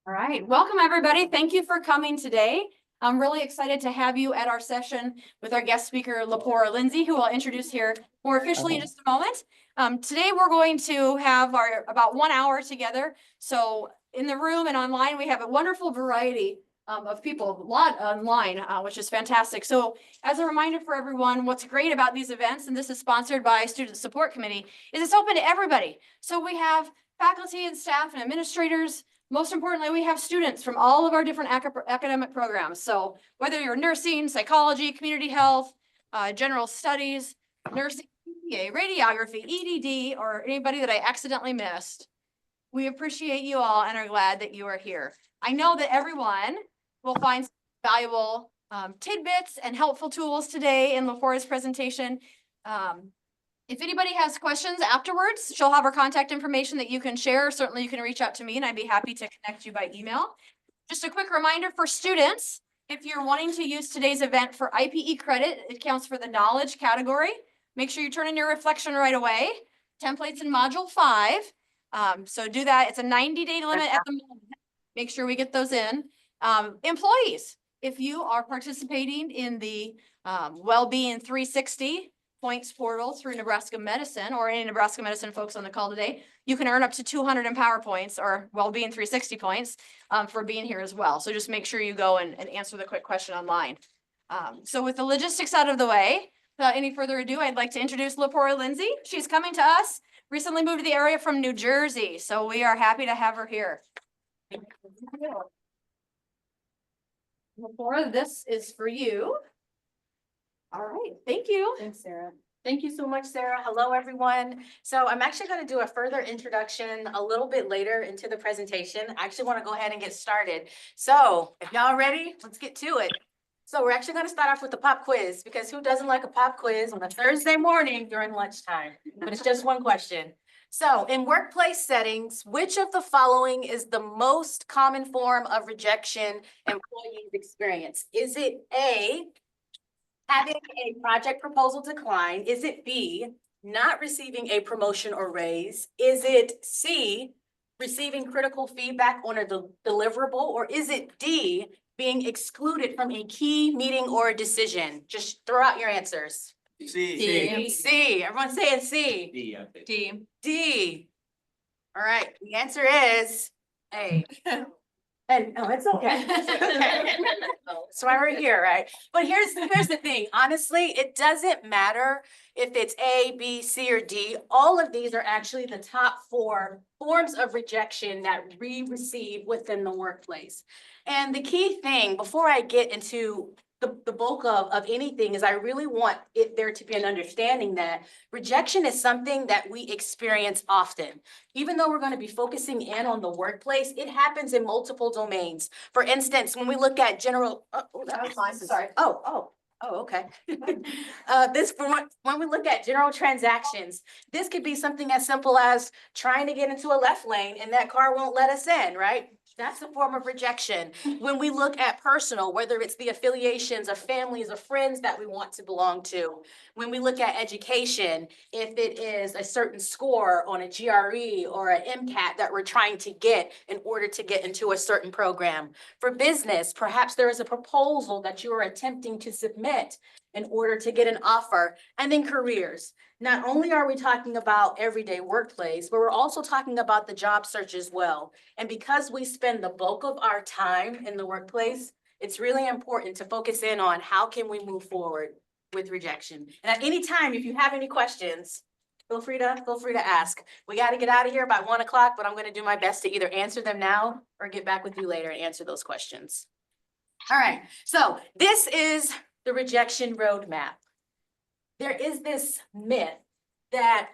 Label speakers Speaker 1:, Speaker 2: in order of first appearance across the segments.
Speaker 1: All right, welcome everybody. Thank you for coming today. I'm really excited to have you at our session with our guest speaker, Lepora Lindsay, who I'll introduce here more officially in just a moment. Today we're going to have our about 1 hour together. So in the room and online, we have a wonderful variety of people, a lot online, which is fantastic. So as a reminder for everyone, what's great about these events, and this is sponsored by Student Support Committee, is it's open to everybody. So we have faculty and staff and administrators. Most importantly, we have students from all of our different academic programs. So whether you're nursing, psychology, community health, general studies, nursing, PA, radiography, EDD, or anybody that I accidentally missed, we appreciate you all and are glad that you are here. I know that everyone will find valuable tidbits and helpful tools today in Lepora's presentation. If anybody has questions afterwards, she'll have her contact information that you can share. Certainly you can reach out to me and I'd be happy to connect you by email. Just a quick reminder for students, if you're wanting to use today's event for IPE credit, it counts for the knowledge category. Make sure you turn in your reflection right away. Templates in module 5. So do that. It's a 90-day limit at the moment. Make sure we get those in. Employees, if you are participating in the Wellbeing 360 points portal through Nebraska Medicine, or any Nebraska Medicine folks on the call today, you can earn up to 200 Empower points or Wellbeing 360 points for being here as well. So just make sure you go and answer the quick question online. So with the logistics out of the way, without any further ado, I'd like to introduce Lepora Lindsay. She's coming to us, recently moved to the area from New Jersey. So we are happy to have her here. Lepora, this is for you. All right, thank you.
Speaker 2: Thanks, Sarah. Thank you so much, Sarah. Hello, everyone. So I'm actually going to do a further introduction a little bit later into the presentation. I actually want to go ahead and get started. So if y'all ready, let's get to it. So we're actually going to start off with the pop quiz, because who doesn't like a pop quiz on a Thursday morning during lunchtime? But it's just one question. So in workplace settings, which of the following is the most common form of rejection employees experience? Is it A, having a project proposal decline? Is it B, not receiving a promotion or raise? Is it C, receiving critical feedback on a deliverable? Or is it D, being excluded from a key meeting or a decision? Just throw out your answers.
Speaker 3: C.
Speaker 2: C. Everyone's saying C.
Speaker 3: D, I think.
Speaker 2: D. D. All right, the answer is A. And it's okay. That's why we're here, right? But here's the thing. Honestly, it doesn't matter if it's A, B, C, or D. All of these are actually the top 4 forms of rejection that we receive within the workplace. And the key thing, before I get into the bulk of anything, is I really want there to be an understanding that rejection is something that we experience often. Even though we're going to be focusing in on the workplace, it happens in multiple domains. For instance, when we look at general, okay. When we look at general transactions, this could be something as simple as trying to get into a left lane and that car won't let us in, right? That's a form of rejection. When we look at personal, whether it's the affiliations of families or friends that we want to belong to. When we look at education, if it is a certain score on a GRE or an MCAT that we're trying to get in order to get into a certain program. For business, perhaps there is a proposal that you are attempting to submit in order to get an offer. And then careers. Not only are we talking about everyday workplace, but we're also talking about the job search as well. And because we spend the bulk of our time in the workplace, it's really important to focus in on how can we move forward with rejection. And at any time, if you have any questions, feel free to ask. We got to get out of here by 1 o'clock, but I'm going to do my best to either answer them now or get back with you later and answer those questions. All right, so this is the rejection roadmap. There is this myth that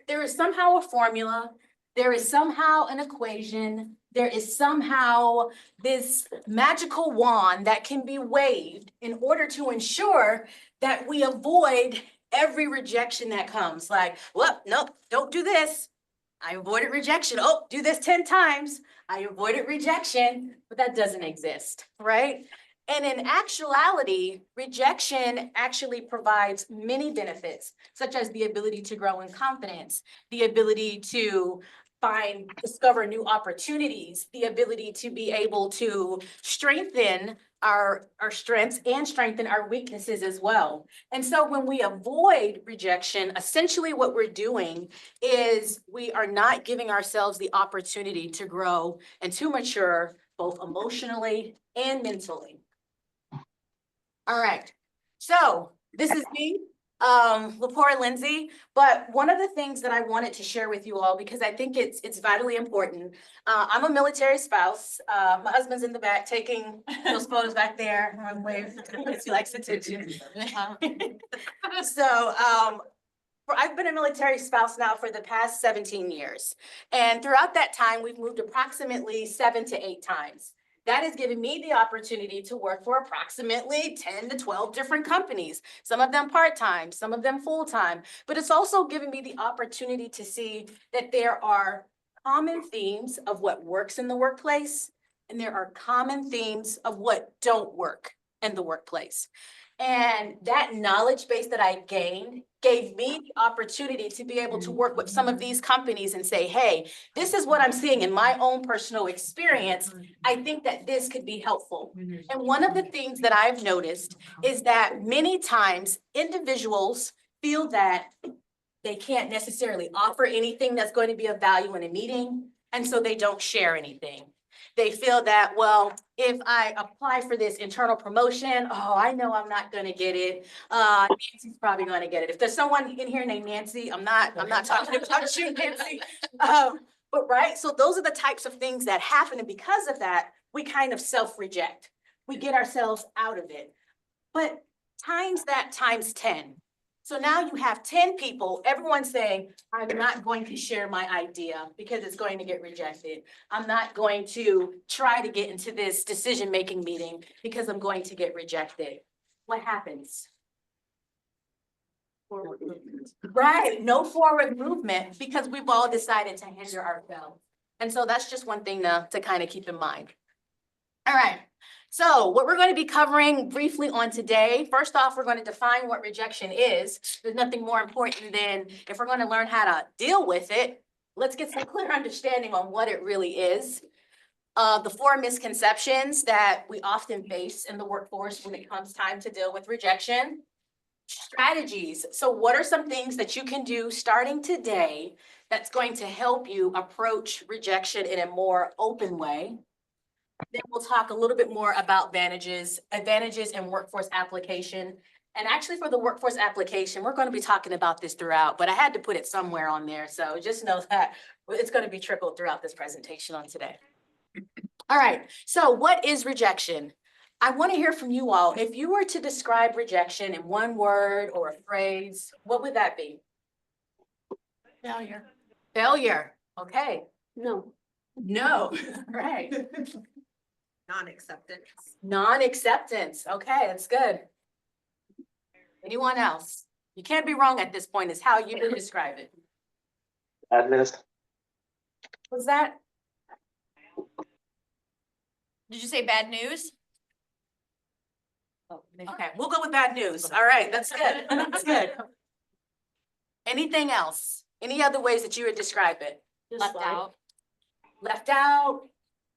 Speaker 2: there is somehow a formula, there is somehow an equation, there is somehow this magical wand that can be waved in order to ensure that we avoid every rejection that comes. Like, well, nope, don't do this. I avoided rejection. Oh, do this 10 times. I avoided rejection, but that doesn't exist, right? And in actuality, rejection actually provides many benefits, such as the ability to grow in confidence, the ability to discover new opportunities, the ability to be able to strengthen our strengths and strengthen our weaknesses as well. And so when we avoid rejection, essentially what we're doing is we are not giving ourselves the opportunity to grow and to mature both emotionally and mentally. All right, so this is me, Lepora Lindsay, but one of the things that I wanted to share with you all, because I think it's vitally important. I'm a military spouse. My husband's in the back taking those photos back there. I'm waving because he likes attention. So, I've been a military spouse now for the past 17 years. And throughout that time, we've moved approximately 7 to 8 times. That has given me the opportunity to work for approximately 10 to 12 different companies, some of them part-time, some of them full-time. But it's also given me the opportunity to see that there are common themes of what works in the workplace, and there are common themes of what don't work in the workplace. And that knowledge base that I gained gave me the opportunity to be able to work with some of these companies and say, hey, this is what I'm seeing in my own personal experience. I think that this could be helpful. And one of the things that I've noticed is that many times individuals feel that they can't necessarily offer anything that's going to be of value in a meeting, and so they don't share anything. They feel that, well, if I apply for this internal promotion, oh, I know I'm not gonna get it. Nancy's probably gonna get it. If there's someone in here named Nancy, I'm not talking about you, Nancy. But right, so those are the types of things that happen, and because of that, we kind of self-reject. We get ourselves out of it. But times that times 10. So now you have 10 people, everyone saying, I'm not going to share my idea because it's going to get rejected. I'm not going to try to get into this decision-making meeting because I'm going to get rejected. What happens? Forward movement. Right, no forward movement because we've all decided to hinder ourselves. And so that's just one thing to kind of keep in mind. All right. So what we're going to be covering briefly on today, first off, we're going to define what rejection is. There's nothing more important than if we're going to learn how to deal with it, let's get some clear understanding on what it really is. The 4 misconceptions that we often face in the workforce when it comes time to deal with rejection. Strategies. So what are some things that you can do starting today that's going to help you approach rejection in a more open way? Then we'll talk a little bit more about advantages in workforce application. And actually for the workforce application, we're going to be talking about this throughout, but I had to put it somewhere on there. So just know that it's going to be trickled throughout this presentation on today. All right, so what is rejection? I want to hear from you all. If you were to describe rejection in one word or a phrase, what would that be?
Speaker 3: Failure.
Speaker 2: Failure. Okay.
Speaker 3: No.
Speaker 2: No. Right.
Speaker 3: Non-acceptance.
Speaker 2: Non-acceptance. Okay, that's good. Anyone else? You can't be wrong at this point is how you would describe it.
Speaker 4: Badness.
Speaker 2: Was that?
Speaker 1: Did you say bad news?
Speaker 2: Okay, we'll go with bad news. All right, that's good. That's good. Anything else? Any other ways that you would describe it?
Speaker 1: Left out.
Speaker 2: Left out,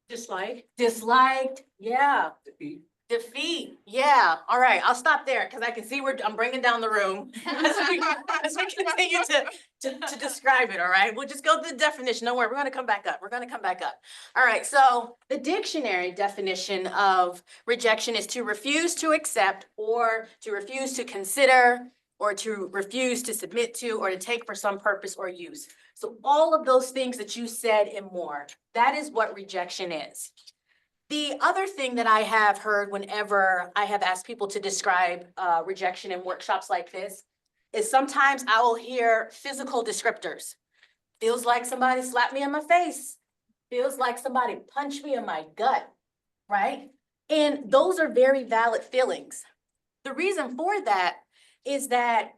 Speaker 3: Dislike.
Speaker 2: disliked, yeah. Defeat, yeah. All right, I'll stop there because I can see I'm bringing down the room as we continue to describe it, all right? We'll just go through the definition. Don't worry, we're gonna come back up. We're gonna come back up. All right, so the dictionary definition of rejection is to refuse to accept or to refuse to consider or to refuse to submit to or to take for some purpose or use. So all of those things that you said and more, that is what rejection is. The other thing that I have heard whenever I have asked people to describe rejection in workshops like this is sometimes I will hear physical descriptors. Feels like somebody slapped me in my face. Feels like somebody punched me in my gut, right? And those are very valid feelings. The reason for that is that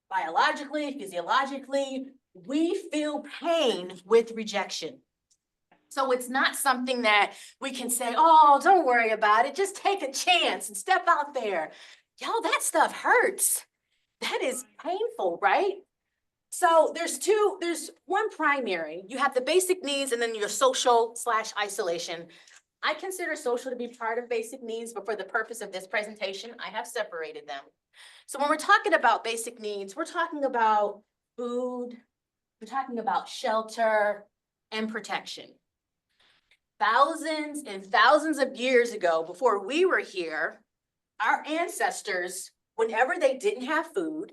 Speaker 2: biologically, physiologically, we feel pain with rejection. So it's not something that we can say, oh, don't worry about it. Just take a chance and step out there. Y'all, that stuff hurts. That is painful, right? So there's one primary, you have the basic needs and then your social/isolation. I consider social to be part of basic needs, but for the purpose of this presentation, I have separated them. So when we're talking about basic needs, we're talking about food, we're talking about shelter and protection. Thousands and thousands of years ago, before we were here, our ancestors, whenever they didn't have food,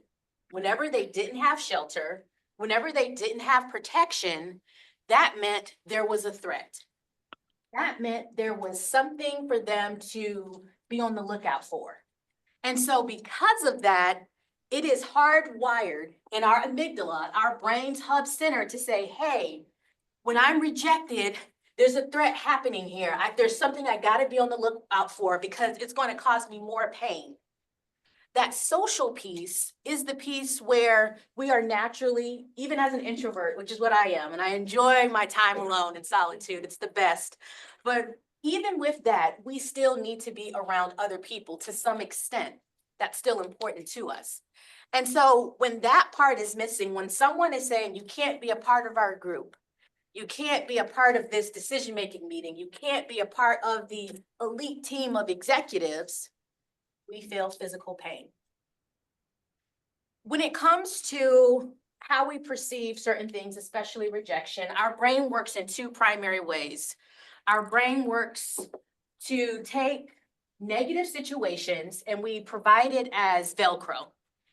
Speaker 2: whenever they didn't have shelter, whenever they didn't have protection, that meant there was a threat. That meant there was something for them to be on the lookout for. And so because of that, it is hardwired in our amygdala, our brain's hub center, to say, hey, when I'm rejected, there's a threat happening here. There's something I gotta be on the lookout for because it's gonna cause me more pain. That social piece is the piece where we are naturally, even as an introvert, which is what I am, and I enjoy my time alone in solitude, it's the best. But even with that, we still need to be around other people to some extent. That's still important to us. And so when that part is missing, when someone is saying, you can't be a part of our group, you can't be a part of this decision-making meeting, you can't be a part of the elite team of executives, we feel physical pain. When it comes to how we perceive certain things, especially rejection, our brain works in two primary ways. Our brain works to take negative situations and we provide it as Velcro.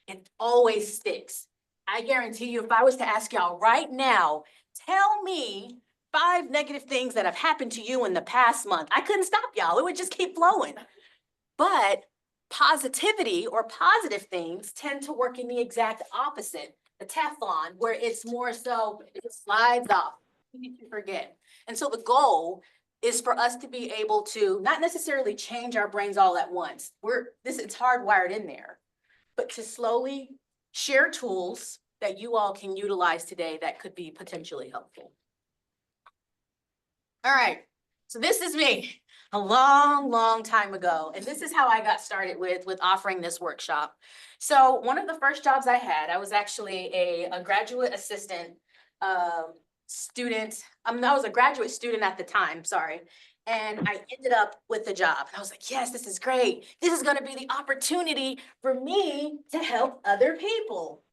Speaker 2: It always sticks. I guarantee you, if I was to ask y'all right now, tell me 5 negative things that have happened to you in the past month, I couldn't stop y'all. It would just keep flowing. But positivity or positive things tend to work in the exact opposite, the Teflon, where it's more so, it slides off, easy to forget. And so the goal is for us to be able to not necessarily change our brains all at once. It's hardwired in there, but to slowly share tools that you all can utilize today that could be potentially helpful. All right, so this is me. A long, long time ago. And this is how I got started with offering this workshop. So one of the first jobs I had, I was actually a graduate assistant student. I was a graduate student at the time, sorry. And I ended up with the job. And I was like, yes, this is great. This is gonna be the opportunity for me to help other people.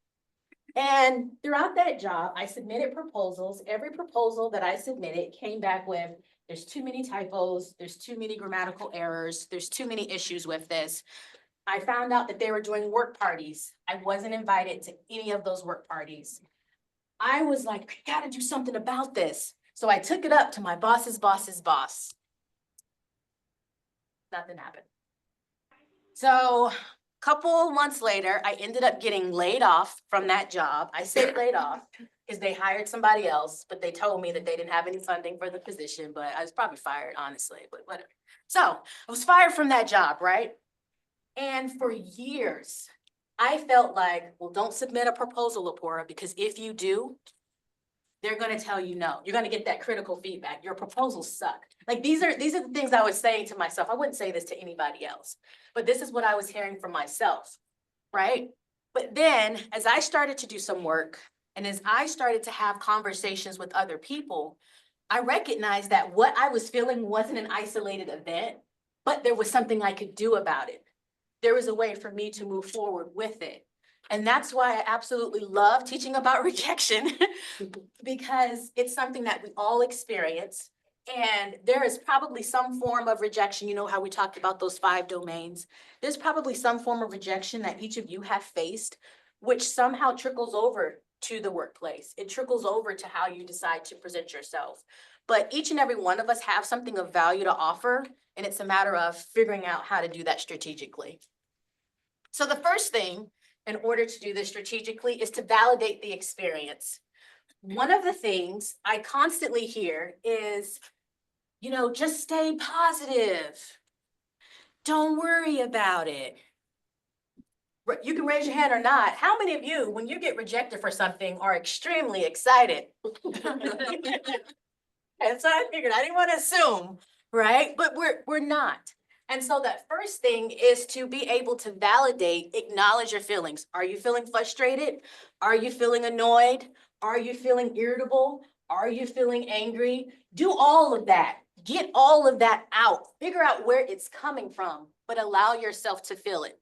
Speaker 2: And throughout that job, I submitted proposals. Every proposal that I submitted came back with, there's too many typos, there's too many grammatical errors, there's too many issues with this. I found out that they were doing work parties. I wasn't invited to any of those work parties. I was like, I gotta do something about this. So I took it up to my boss's boss's boss. Nothing happened. So couple months later, I ended up getting laid off from that job. I say laid off because they hired somebody else, but they told me that they didn't have any funding for the position, but I was probably fired, honestly, but whatever. So I was fired from that job, right? And for years, I felt like, well, don't submit a proposal, Lepora, because if you do, they're gonna tell you no. You're gonna get that critical feedback. Your proposals suck. Like these are the things I was saying to myself. I wouldn't say this to anybody else, but this is what I was hearing from myself, right? But then as I started to do some work and as I started to have conversations with other people, I recognized that what I was feeling wasn't an isolated event, but there was something I could do about it. There was a way for me to move forward with it. And that's why I absolutely love teaching about rejection because it's something that we all experience. And there is probably some form of rejection. You know how we talked about those 5 domains. There's probably some form of rejection that each of you have faced, which somehow trickles over to the workplace. It trickles over to how you decide to present yourself. But each and every one of us have something of value to offer, and it's a matter of figuring out how to do that strategically. So the first thing in order to do this strategically is to validate the experience. One of the things I constantly hear is, you know, just stay positive. Don't worry about it. You can raise your hand or not. How many of you, when you get rejected for something, are extremely excited? And so I figured I didn't want to assume, right? But we're not. And so that first thing is to be able to validate, acknowledge your feelings. Are you feeling frustrated? Are you feeling annoyed? Are you feeling irritable? Are you feeling angry? Do all of that. Get all of that out. Figure out where it's coming from, but allow yourself to feel it.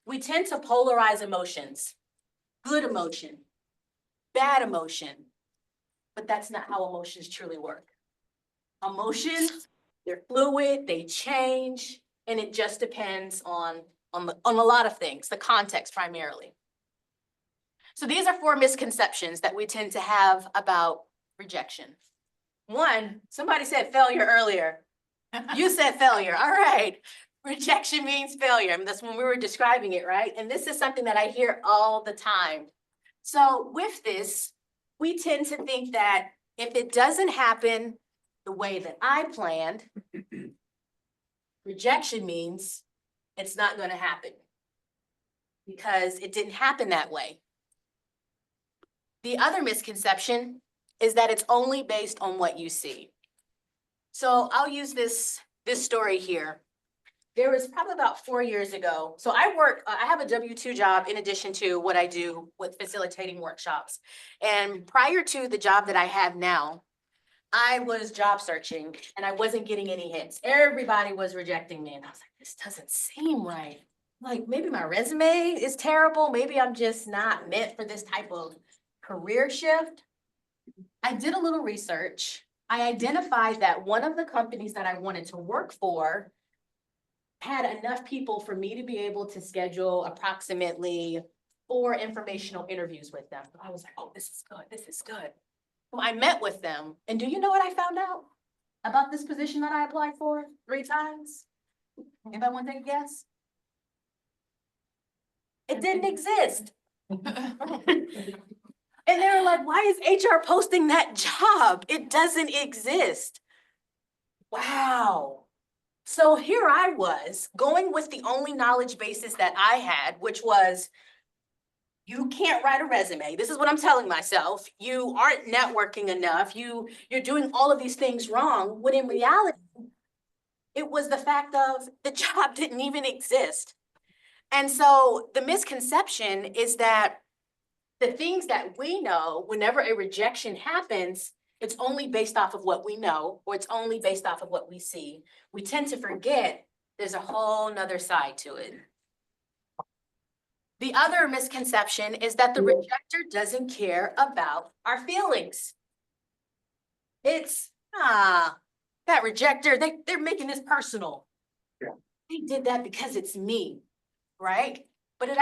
Speaker 2: We tend to polarize emotions. Good emotion, bad emotion, but that's not how emotions truly work. Emotions, they're fluid, they change, and it just depends on a lot of things, the context primarily. So these are 4 misconceptions that we tend to have about rejection. 1, somebody said failure earlier. You said failure, all right. Rejection means failure. I mean, that's when we were describing it, right? And this is something that I hear all the time. So with this, we tend to think that if it doesn't happen the way that I planned, rejection means it's not going to happen because it didn't happen that way. The other misconception is that it's only based on what you see. So I'll use this story here. There was probably about 4 years ago. So I have a W-2 job in addition to what I do with facilitating workshops. And prior to the job that I have now, I was job searching and I wasn't getting any hits. Everybody was rejecting me. And I was like, this doesn't seem right. Like maybe my resume is terrible. Maybe I'm just not meant for this type of career shift. I did a little research. I identified that one of the companies that I wanted to work for had enough people for me to be able to schedule approximately 4 informational interviews with them. I was like, oh, this is good. This is good. Well, I met with them. And do you know what I found out about this position that I applied for 3 times? Anybody want to take a guess? It didn't exist. And they were like, why is HR posting that job? It doesn't exist. Wow. So here I was going with the only knowledge basis that I had, which was you can't write a resume. This is what I'm telling myself. You aren't networking enough. You're doing all of these things wrong, when in reality, it was the fact of the job didn't even exist. And so the misconception is that the things that we know, whenever a rejection happens, it's only based off of what we know, or it's only based off of what we see. We tend to forget there's a whole nother side to it. The other misconception is that the rejector doesn't care about our feelings. It's, that rejector, they're making this personal.
Speaker 4: Yeah.
Speaker 2: They did that because it's me, right? But it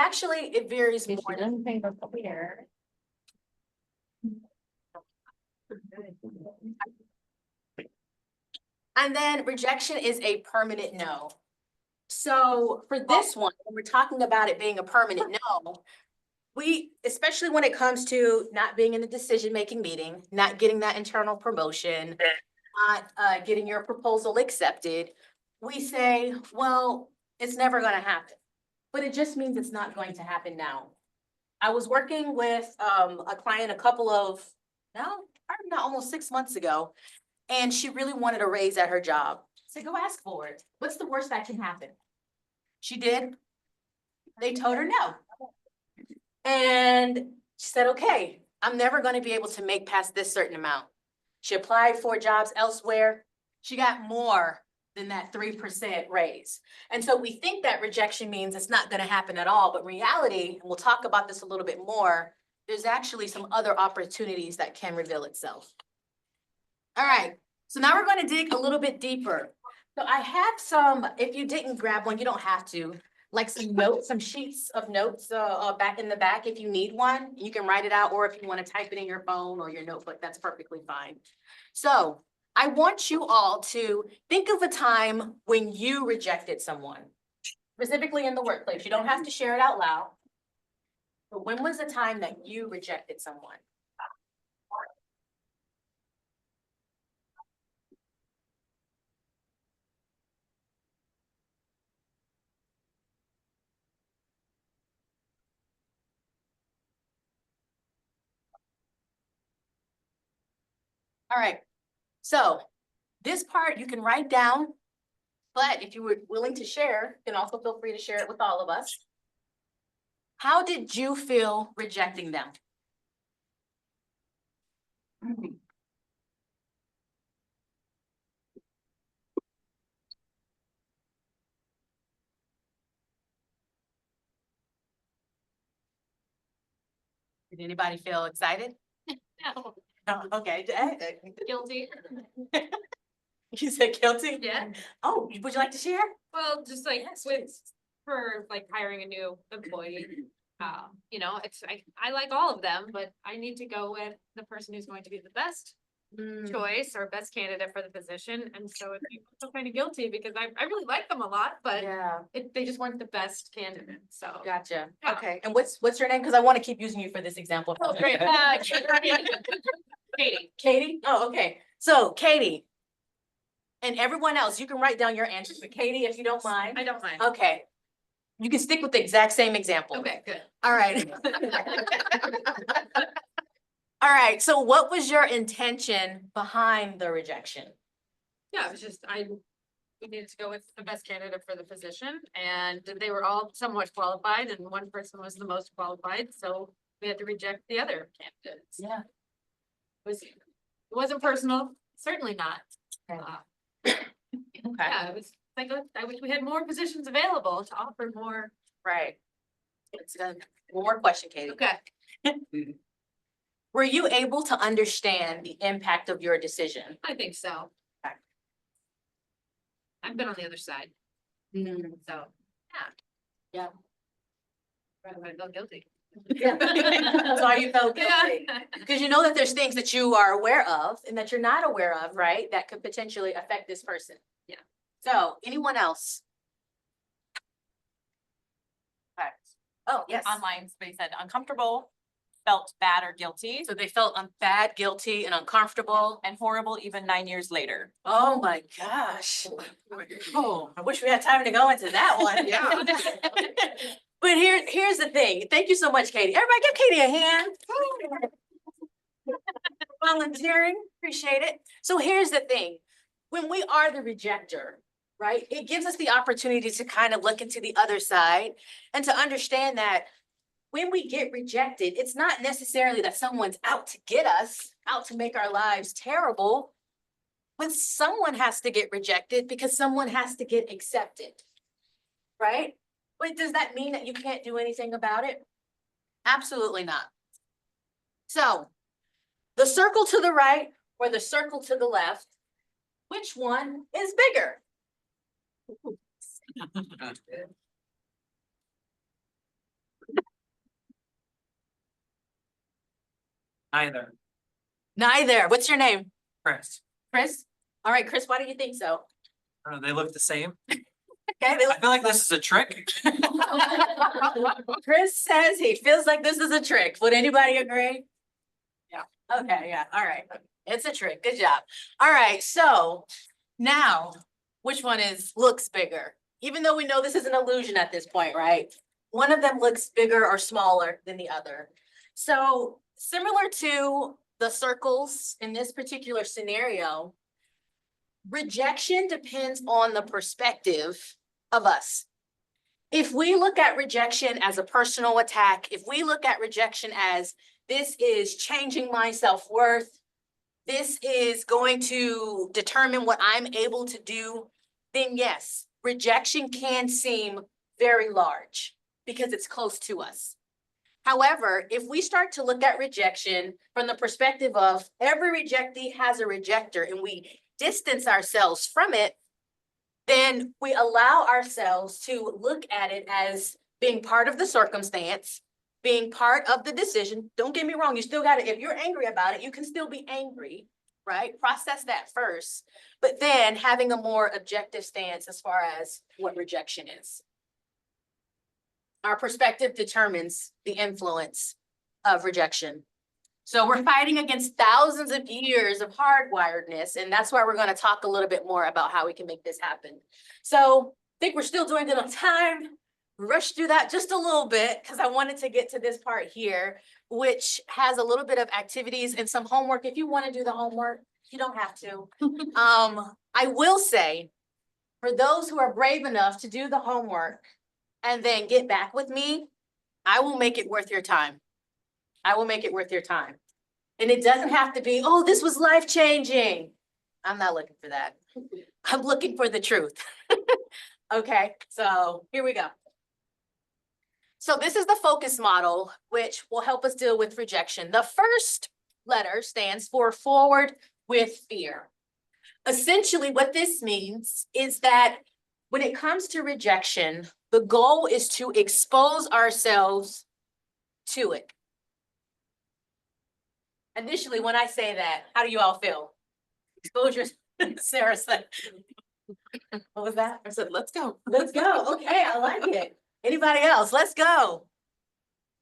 Speaker 2: varies more. And then rejection is a permanent no. So for this one, when we're talking about it being a permanent no, especially when it comes to not being in the decision-making meeting, not getting that internal promotion, not getting your proposal accepted, we say, well, it's never going to happen. But it just means it's not going to happen now. I was working with a client probably not almost 6 months ago, and she really wanted a raise at her job. I said, go ask for it. What's the worst that can happen? She did. They told her no. And she said, okay, I'm never going to be able to make past this certain amount. She applied for jobs elsewhere. She got more than that 3% raise. And so we think that rejection means it's not going to happen at all. But reality, and we'll talk about this a little bit more, there's actually some other opportunities that can reveal itself. All right, so now we're going to dig a little bit deeper. So I have some, if you didn't grab one, you don't have to, like some notes, some sheets of notes back in the back if you need one. You can write it out, or if you want to type it in your phone or your notebook, that's perfectly fine. So I want you all to think of a time when you rejected someone, specifically in the workplace. You don't have to share it out loud. But when was the time that you rejected someone? All right, so this part you can write down, But if you were willing to share, you can also feel free to share it with all of us. How did you feel rejecting them? Did anybody feel excited?
Speaker 3: No,
Speaker 2: Oh, okay.
Speaker 3: guilty.
Speaker 2: You said guilty?
Speaker 3: Yeah,
Speaker 2: Oh, would you like to share?
Speaker 3: well, just like for like hiring a new employee. You know, I like all of them, but I need to go with the person who's going to be the best choice or best candidate for the position. And so I feel kind of guilty because I really like them a lot, but
Speaker 2: Yeah,
Speaker 3: they just weren't the best candidate, so.
Speaker 2: gotcha.
Speaker 3: Yeah.
Speaker 2: Okay, and what's your name? Because I want to keep using you for this example.
Speaker 3: Oh, great. Katie.
Speaker 2: Katie? Oh, okay. So Katie. And everyone else, you can write down your answers, but Katie, if you don't mind.
Speaker 3: I don't mind.
Speaker 2: Okay. You can stick with the exact same example.
Speaker 3: Okay, good.
Speaker 2: All right. All right, so what was your intention behind the rejection?
Speaker 3: Yeah, it was just, we needed to go with the best candidate for the position and they were all somewhat qualified and one person was the most qualified, so we had to reject the other candidates.
Speaker 2: Yeah.
Speaker 3: It wasn't personal, certainly not.
Speaker 2: Okay. Okay,
Speaker 3: Yeah, it was like, I wish we had more positions available to offer more.
Speaker 2: right. It's done. One more question, Katie.
Speaker 3: Okay,
Speaker 2: Were you able to understand the impact of your decision?
Speaker 3: I think so.
Speaker 2: Okay.
Speaker 3: I've been on the other side, so, yeah.
Speaker 2: Yeah.
Speaker 3: I feel guilty.
Speaker 2: That's why you felt guilty.
Speaker 3: Yeah.
Speaker 2: Because you know that there's things that you are aware of and that you're not aware of, right? That could potentially affect this person.
Speaker 3: Yeah.
Speaker 2: So anyone else?
Speaker 5: Okay.
Speaker 2: Oh, yes.
Speaker 5: Online, somebody said uncomfortable, felt bad or guilty,
Speaker 2: So they felt bad, guilty, and uncomfortable.
Speaker 5: and horrible even 9 years later.
Speaker 2: Oh my gosh. Oh, I wish we had time to go into that one.
Speaker 3: Yeah.
Speaker 2: But here's the thing. Thank you so much, Katie. Everybody give Katie a hand. Volunteering, appreciate it. So here's the thing. When we are the rejector, right, it gives us the opportunity to kind of look into the other side and to understand that when we get rejected, it's not necessarily that someone's out to get us, out to make our lives terrible. But someone has to get rejected because someone has to get accepted, right? But does that mean that you can't do anything about it? Absolutely not. So the circle to the right or the circle to the left, which one is bigger?
Speaker 6: Neither.
Speaker 2: Neither. What's your name?
Speaker 6: Chris.
Speaker 2: Chris? All right, Chris, why do you think so?
Speaker 6: I don't know, they look the same.
Speaker 2: Okay.
Speaker 6: I feel like this is a trick.
Speaker 2: Chris says he feels like this is a trick. Would anybody agree? Yeah. Okay, yeah, all right. It's a trick. Good job. All right, so now, which one looks bigger? Even though we know this is an illusion at this point, right? One of them looks bigger or smaller than the other. So similar to the circles in this particular scenario, rejection depends on the perspective of us. If we look at rejection as a personal attack, if we look at rejection as this is changing my self-worth, this is going to determine what I'm able to do, then yes, rejection can seem very large because it's close to us. However, if we start to look at rejection from the perspective of every rejectee has a rejector and we distance ourselves from it, then we allow ourselves to look at it as being part of the circumstance, being part of the decision. Don't get me wrong, you still got to, if you're angry about it, you can still be angry, right? Process that first, but then having a more objective stance as far as what rejection is. Our perspective determines the influence of rejection. So we're fighting against thousands of years of hardwiredness, and that's why we're going to talk a little bit more about how we can make this happen. So I think we're still doing good on time. Rush through that just a little bit because I wanted to get to this part here, which has a little bit of activities and some homework. If you want to do the homework, you don't have to. I will say For those who are brave enough to do the homework and then get back with me, I will make it worth your time. I will make it worth your time. And it doesn't have to be, oh, this was life-changing. I'm not looking for that. I'm looking for the truth. Okay, so here we go. So this is the focus model, which will help us deal with rejection. The first letter stands for forward with fear. Essentially, what this means is that when it comes to rejection, the goal is to expose ourselves to it. Initially, when I say that, how do you all feel? Exposure, Sarah said. What was that? I said, let's go. Let's go. Okay, I like it. Anybody else? Let's go.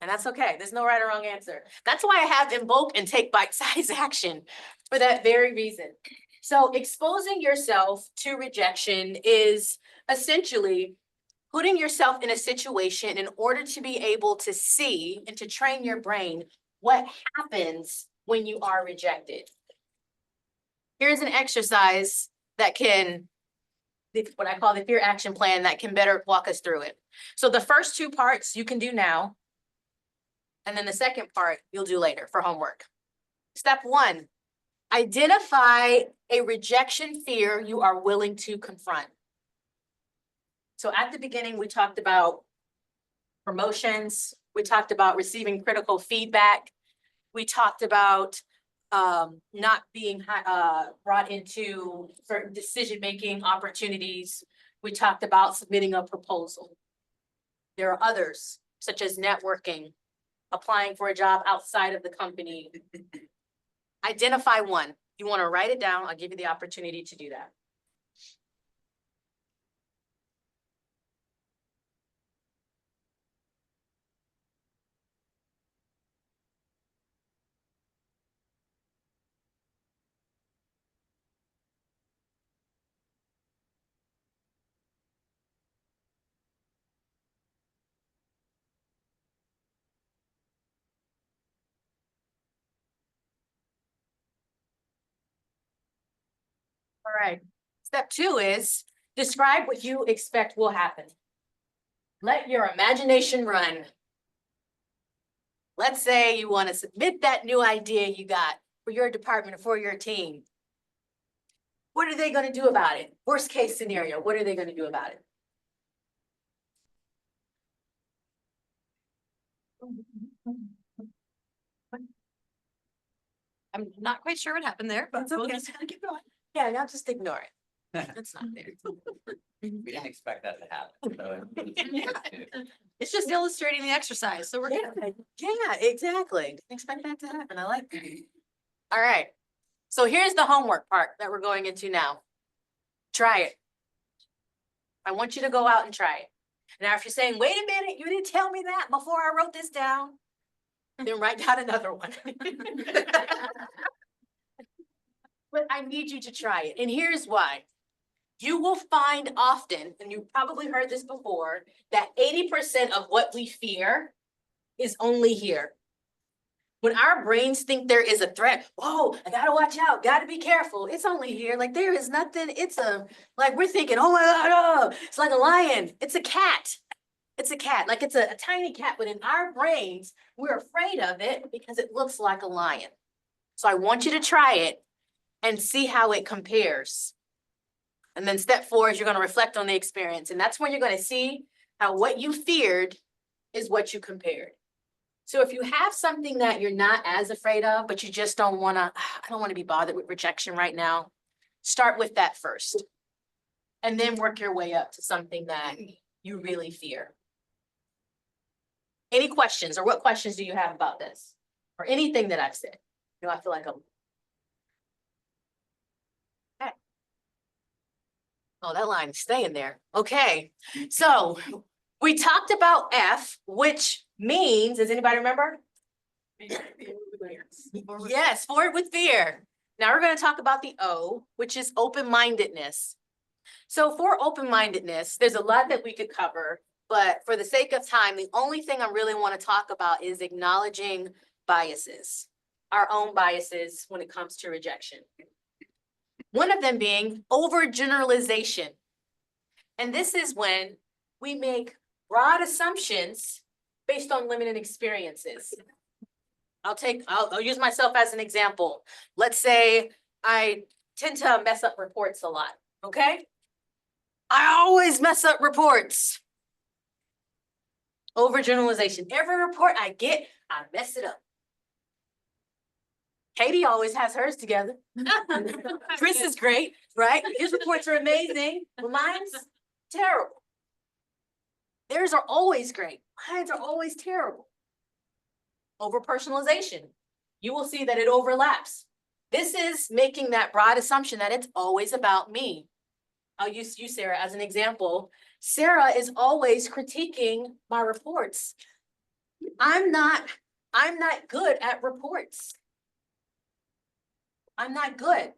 Speaker 2: And that's okay. There's no right or wrong answer. That's why I have invoke and take bite-sized action for that very reason. So exposing yourself to rejection is essentially putting yourself in a situation in order to be able to see and to train your brain what happens when you are rejected. Here's an exercise that can, what I call the fear action plan, that can better walk us through it. So the first two parts you can do now. And then the second part you'll do later for homework. Step one, identify a rejection fear you are willing to confront. So at the beginning, we talked about promotions. We talked about receiving critical feedback. We talked about not being brought into certain decision-making opportunities. We talked about submitting a proposal. There are others, such as networking, applying for a job outside of the company. Identify one. You want to write it down. I'll give you the opportunity to do that. All right. Step two is describe what you expect will happen. Let your imagination run. Let's say you want to submit that new idea you got for your department or for your team. What are they going to do about it? Worst case scenario, what are they going to do about it?
Speaker 1: I'm not quite sure what happened there, but we'll just kind of keep going.
Speaker 2: Yeah, now just ignore it. It's not there.
Speaker 7: We didn't expect that to happen, so.
Speaker 1: It's just illustrating the exercise, so we're good.
Speaker 2: Yeah, exactly. Didn't expect that to happen. I like that. All right. So here's the homework part that we're going into now. Try it. I want you to go out and try it. Now, if you're saying, wait a minute, you didn't tell me that before I wrote this down, then write down another one. But I need you to try it. And here's why. You will find often, and you've probably heard this before, that 80% of what we fear is only here. When our brains think there is a threat, whoa, I gotta watch out, gotta be careful. It's only here, like there is nothing, like we're thinking, oh my God, oh, it's like a lion, it's a cat. It's a cat, like it's a tiny cat, but in our brains, we're afraid of it because it looks like a lion. So I want you to try it and see how it compares. And then step 4 is you're gonna reflect on the experience. And that's when you're gonna see how what you feared is what you compared. So if you have something that you're not as afraid of, but you just don't wanna, I don't wanna be bothered with rejection right now, start with that first. And then work your way up to something that you really fear. Any questions, or what questions do you have about this? Or anything that I've said? You know, I feel like I'm. Okay. Oh, that line is staying there. Okay, so we talked about F, which means, does anybody remember? Yes, forward with fear. Now we're going to talk about the O, which is open-mindedness. So for open-mindedness, there's a lot that we could cover, but for the sake of time, the only thing I really want to talk about is acknowledging biases, our own biases when it comes to rejection. One of them being overgeneralization. And this is when we make broad assumptions based on limited experiences. I'll use myself as an example. Let's say I tend to mess up reports a lot, okay? I always mess up reports. Overgeneralization. Every report I get, I mess it up. Katie always has hers together. Chris is great, right? His reports are amazing. Well, mine's terrible. Theirs are always great. Mine's are always terrible. Overpersonalization. You will see that it overlaps. This is making that broad assumption that it's always about me. I'll use you, Sarah, as an example. Sarah is always critiquing my reports. I'm not good at reports. I'm not good.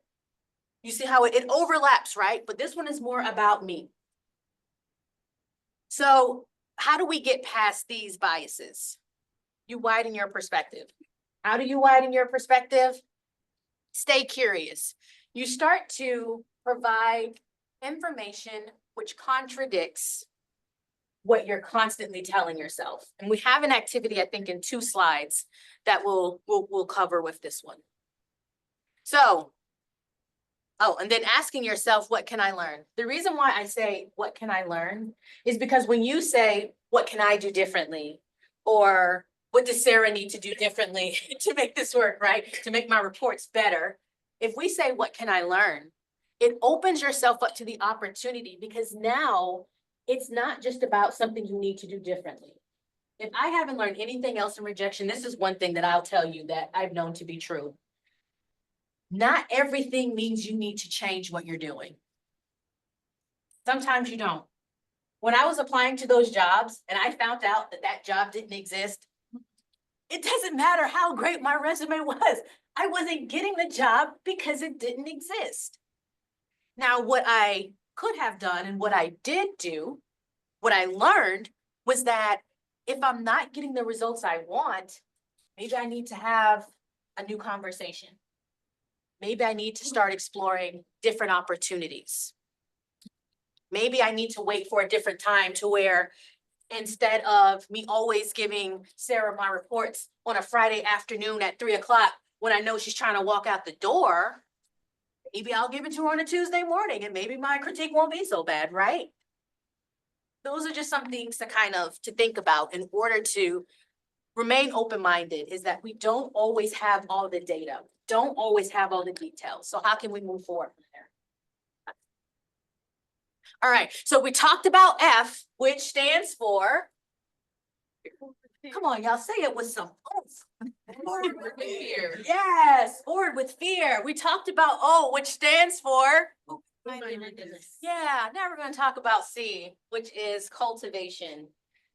Speaker 2: You see how it overlaps, right? But this one is more about me. So how do we get past these biases? You widen your perspective. How do you widen your perspective? Stay curious. You start to provide information which contradicts what you're constantly telling yourself. And we have an activity, I think, in 2 slides that we'll cover with this one. So, and then asking yourself, what can I learn? The reason why I say, what can I learn, is because when you say, what can I do differently? Or what does Sarah need to do differently to make this work, right? To make my reports better. If we say, what can I learn? It opens yourself up to the opportunity, because now it's not just about something you need to do differently. If I haven't learned anything else in rejection, this is one thing that I'll tell you that I've known to be true. Not everything means you need to change what you're doing. Sometimes you don't. When I was applying to those jobs and I found out that that job didn't exist, it doesn't matter how great my resume was. I wasn't getting the job because it didn't exist. Now, what I could have done and what I did do, what I learned was that if I'm not getting the results I want, maybe I need to have a new conversation. Maybe I need to start exploring different opportunities. Maybe I need to wait for a different time to where instead of me always giving Sarah my reports on a Friday afternoon at 3 o'clock when I know she's trying to walk out the door, maybe I'll give it to her on a Tuesday morning and maybe my critique won't be so bad, right? Those are just some things to think about in order to remain open-minded, is that we don't always have all the data, don't always have all the details. So how can we move forward from there? All right, so we talked about F, which stands for, come on, y'all, say it with some oomph.
Speaker 3: Forward with fear.
Speaker 2: Yes, forward with fear. We talked about O, which stands for, yeah, now we're going to talk about C, which is cultivation.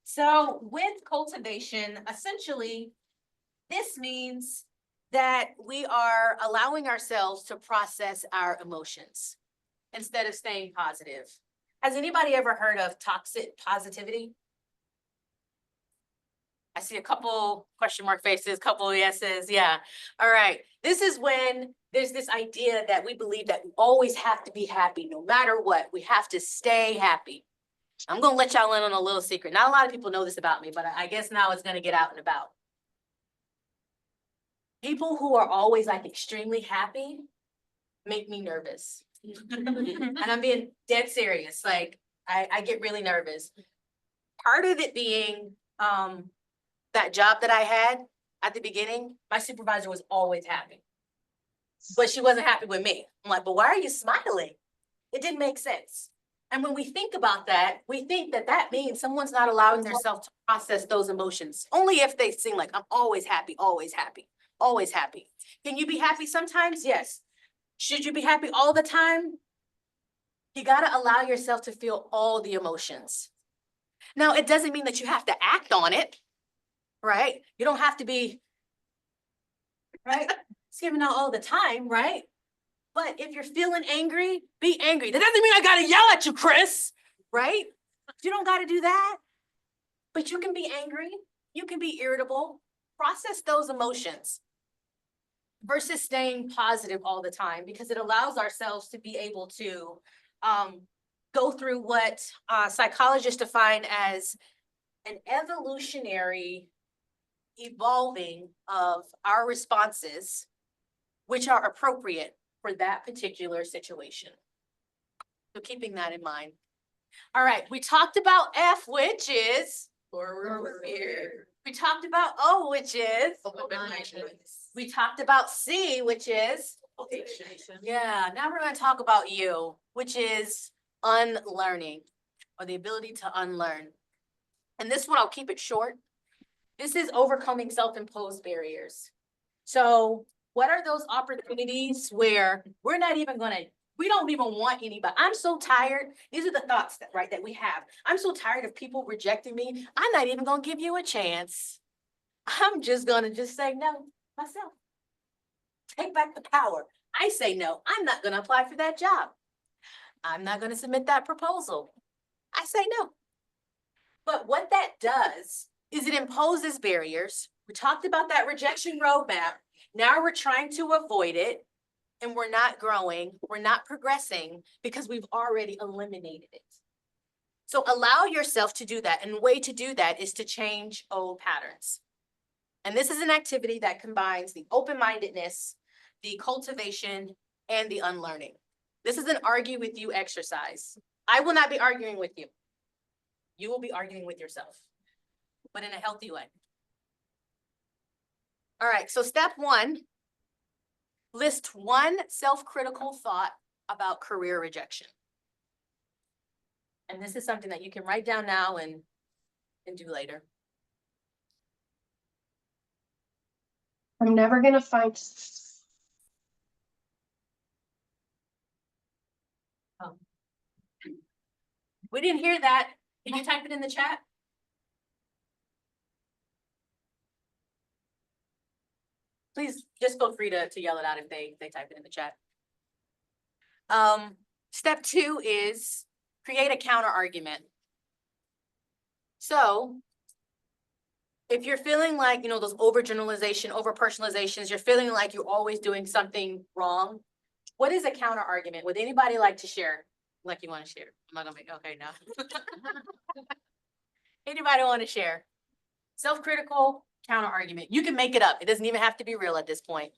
Speaker 2: So with cultivation, essentially, this means that we are allowing ourselves to process our emotions instead of staying positive. Has anybody ever heard of toxic positivity? I see a couple question mark faces, couple yeses, yeah. All right, this is when there's this idea that we believe that we always have to be happy, no matter what. We have to stay happy. I'm gonna let y'all in on a little secret. Not a lot of people know this about me, but I guess now it's gonna get out and about. People who are always like extremely happy make me nervous. And I'm being dead serious, like I get really nervous. Part of it being that job that I had at the beginning, my supervisor was always happy. But she wasn't happy with me. I'm like, but why are you smiling? It didn't make sense. And when we think about that, we think that that means someone's not allowing themselves to process those emotions. Only if they seem like, I'm always happy, always happy, always happy. Can you be happy sometimes? Yes. Should you be happy all the time? You gotta allow yourself to feel all the emotions. Now, it doesn't mean that you have to act on it, right? You don't have to be, right? Skipping out all the time, right? But if you're feeling angry, be angry. That doesn't mean I gotta yell at you, Chris, right? You don't gotta do that. But you can be angry, you can be irritable, process those emotions versus staying positive all the time, because it allows ourselves to be able to go through what psychologists define as an evolutionary evolving of our responses, which are appropriate for that particular situation. So keeping that in mind. All right, we talked about F, which is forward fear. We talked about O, which is open-mindedness. We talked about C, which is yeah, now we're gonna talk about U, which is unlearning, or the ability to unlearn. And this one, I'll keep it short. This is overcoming self-imposed barriers. So what are those opportunities where we're not even gonna, we don't even want anybody? I'm so tired. These are the thoughts that, right, that we have. I'm so tired of people rejecting me. I'm not even gonna give you a chance. I'm just gonna just say no myself. Take back the power. I say no. I'm not gonna apply for that job. I'm not gonna submit that proposal. I say no. But what that does is it imposes barriers. We talked about that rejection roadmap. Now we're trying to avoid it, and we're not growing, we're not progressing because we've already eliminated it. So allow yourself to do that. And the way to do that is to change old patterns. And this is an activity that combines the open-mindedness, the cultivation, and the unlearning. This is an argue with you exercise. I will not be arguing with you. You will be arguing with yourself, but in a healthy way. All right, so step one, list one self-critical thought about career rejection. And this is something that you can write down now and do later.
Speaker 8: I'm never gonna find.
Speaker 2: We didn't hear that. Can you type it in the chat? Please just feel free to yell it out if they type it in the chat. Step two is create a counter argument. So if you're feeling like, you know, those overgeneralization, over-personalizations, you're feeling like you're always doing something wrong, what is a counter argument? Would anybody like to share? Like you want to share? I'm not gonna make, okay, no. Anybody want to share? Self-critical counter argument. You can make it up. It doesn't even have to be real at this point.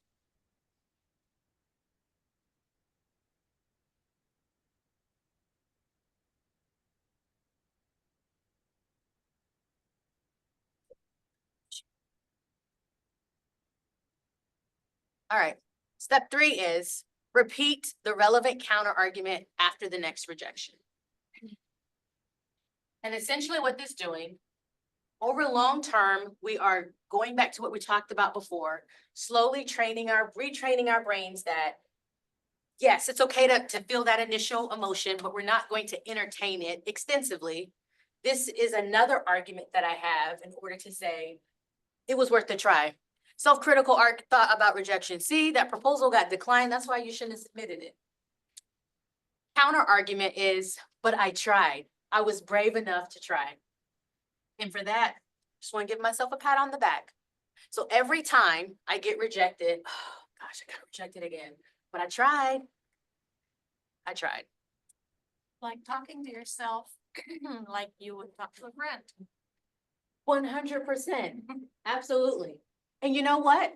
Speaker 2: All right. Step three is repeat the relevant counter argument after the next rejection. And essentially what this is doing, over long term, we are going back to what we talked about before, slowly retraining our brains that yes, it's okay to feel that initial emotion, but we're not going to entertain it extensively. This is another argument that I have in order to say it was worth a try. Self-critical thought about rejection. See, that proposal got declined. That's why you shouldn't have submitted it. Counter argument is, but I tried. I was brave enough to try. And for that, just want to give myself a pat on the back. So every time I get rejected, oh gosh, I got rejected again, but I tried. I tried.
Speaker 5: Like talking to yourself like you would talk to a friend.
Speaker 2: 100%. Absolutely. And you know what?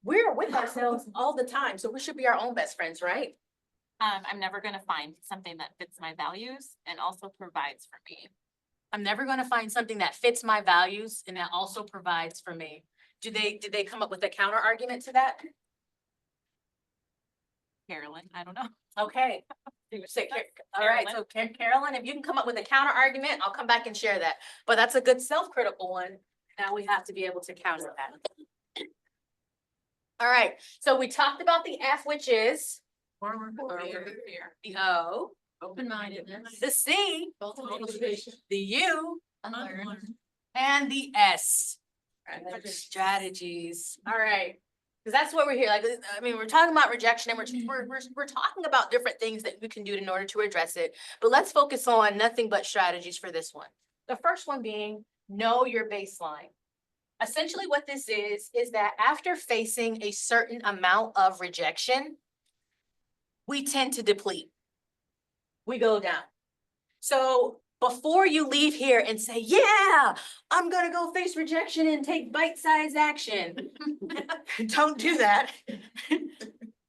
Speaker 2: We're with ourselves all the time. So we should be our own best friends, right?
Speaker 5: I'm never gonna find something that fits my values and also provides for me.
Speaker 2: I'm never going to find something that fits my values and that also provides for me. Did they come up with a counter argument to that?
Speaker 5: Carolyn, I don't know.
Speaker 2: Okay. All right, so Carolyn, if you can come up with a counter argument, I'll come back and share that. But that's a good self-critical one. Now we have to be able to counter that. All right, so we talked about the F, which is the O,
Speaker 1: Open-mindedness.
Speaker 2: the C,
Speaker 1: Cultivation.
Speaker 2: the U,
Speaker 1: Unlearn.
Speaker 2: and the S. Strategies. All right. Because that's what we're here. Like, I mean, we're talking about rejection and we're talking about different things that we can do in order to address it. But let's focus on nothing but strategies for this one. The first one being know your baseline. Essentially what this is that after facing a certain amount of rejection, we tend to deplete. We go down. So before you leave here and say, yeah, I'm gonna go face rejection and take bite-sized action. Don't do that.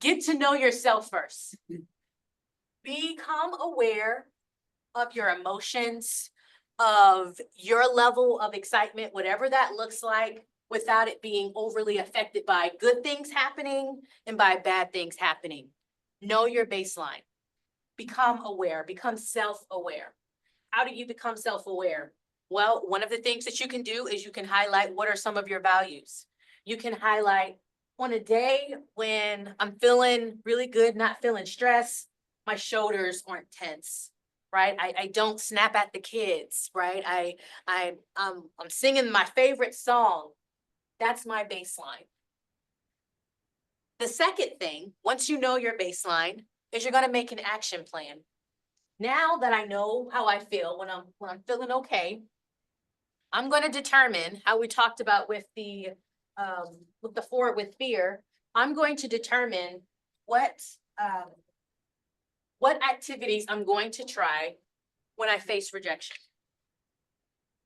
Speaker 2: Get to know yourself first. Become aware of your emotions, of your level of excitement, whatever that looks like, without it being overly affected by good things happening and by bad things happening. Know your baseline. Become aware, become self-aware. How do you become self-aware? Well, one of the things that you can do is you can highlight what are some of your values. You can highlight on a day when I'm feeling really good, not feeling stressed, my shoulders aren't tense, right? I don't snap at the kids, right? I'm singing my favorite song. That's my baseline. The second thing, once you know your baseline, is you're gonna make an action plan. Now that I know how I feel when I'm feeling okay, I'm gonna determine how we talked about with the fear. I'm going to determine what activities I'm going to try when I face rejection.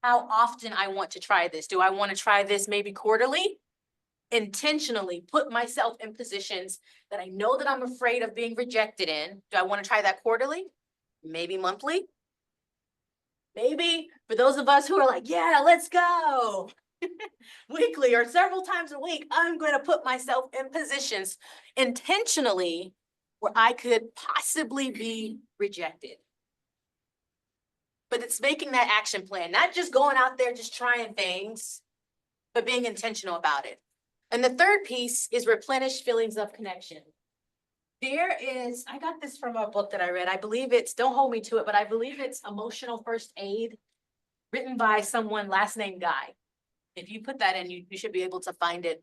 Speaker 2: How often I want to try this. Do I want to try this maybe quarterly? Intentionally put myself in positions that I know that I'm afraid of being rejected in. Do I want to try that quarterly? Maybe monthly? Maybe for those of us who are like, yeah, let's go. Weekly or several times a week, I'm going to put myself in positions intentionally where I could possibly be rejected. But it's making that action plan, not just going out there, just trying things, but being intentional about it. And the third piece is replenish feelings of connection. I got this from a book that I read. I believe don't hold me to it, but I believe it's Emotional First Aid, written by someone last name Guy. If you put that in, you should be able to find it.